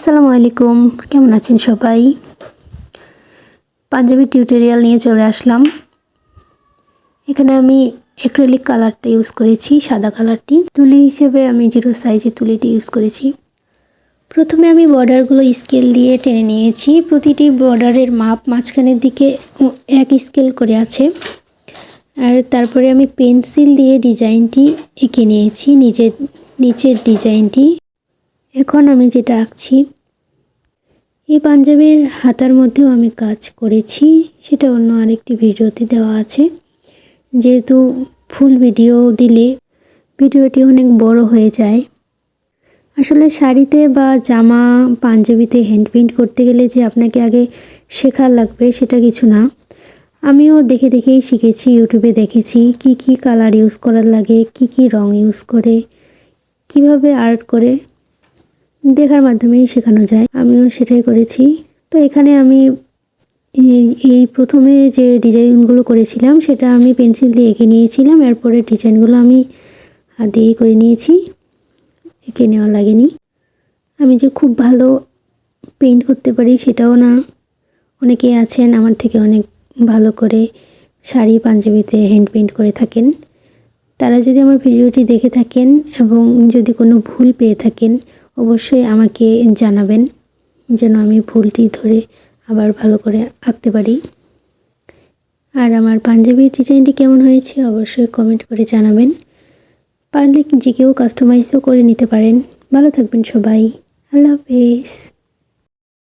আসসালামু আলাইকুম, কেমন আছেন সবাই? পাঞ্জাবি টিউটোরিয়াল নিয়ে চলে আসলাম। এখানে আমি অ্যাক্রিলিক কালারটা ইউজ করেছি, সাদা কালারটি। তুলি হিসেবে আমি 0 সাইজের তুলিটি ইউজ করেছি। প্রথমে আমি বর্ডারগুলো স্কেল দিয়ে টেনে নিয়েছি। প্রতিটি বর্ডারের মাপ মাঝখানের দিকে এক স্কেল করে আছে। আর তারপরে আমি পেন্সিল দিয়ে ডিজাইনটি এঁকে নিয়েছি, নিচের ডিজাইনটি। এখন আমি যেটা আঁকছি, এই পাঞ্জাবির হাতার মধ্যেও আমি কাজ করেছি, সেটা অন্য আরেকটি ভিডিওতে দেওয়া আছে। যেহেতু ফুল ভিডিও দিলে ভিডিওটি অনেক বড় হয়ে যায়। আসলে শাড়িতে বা জামা পাঞ্জাবিতে হ্যান্ড পেইন্ট করতে গেলে যে আপনাকে আগে শেখা লাগবে সেটা কিছু না। আমিও দেখেই শিখেছি, ইউটিউবে দেখেছি কি কালার ইউজ করার লাগে, কি রং ইউজ করে, কিভাবে আর্ট করে, দেখার মাধ্যমেই শেখানো যায়। আমিও সেটাই করেছি। তো এখানে আমি এই প্রথমে যে ডিজাইনগুলো করেছিলাম সেটা আমি পেন্সিল দিয়ে এঁকে নিয়েছিলাম। এরপরে ডিজাইনগুলো আমি হাত দিয়েই করে নিয়েছি, এঁকে নেওয়া লাগেনি। আমি যে খুব ভালো পেইন্ট করতে পারি সেটাও না। অনেকেই আছেন আমার থেকে অনেক ভালো করে শাড়ি পাঞ্জাবিতে হ্যান্ড পেইন্ট করে থাকেন। তারা যদি আমার ভিডিওটি দেখে থাকেন এবং যদি কোনো ভুল পেয়ে থাকেন, অবশ্যই আমাকে জানাবেন, যেন আমি ভুলটি ধরে আবার ভালো করে আঁকতে পারি। আর আমার পাঞ্জাবির ডিজাইনটি কেমন হয়েছে অবশ্যই কমেন্ট করে জানাবেন। পারলে যে কেউ কাস্টমাইজও করে নিতে পারেন। ভালো থাকবেন সবাই। আল্লাহ হাফেজ।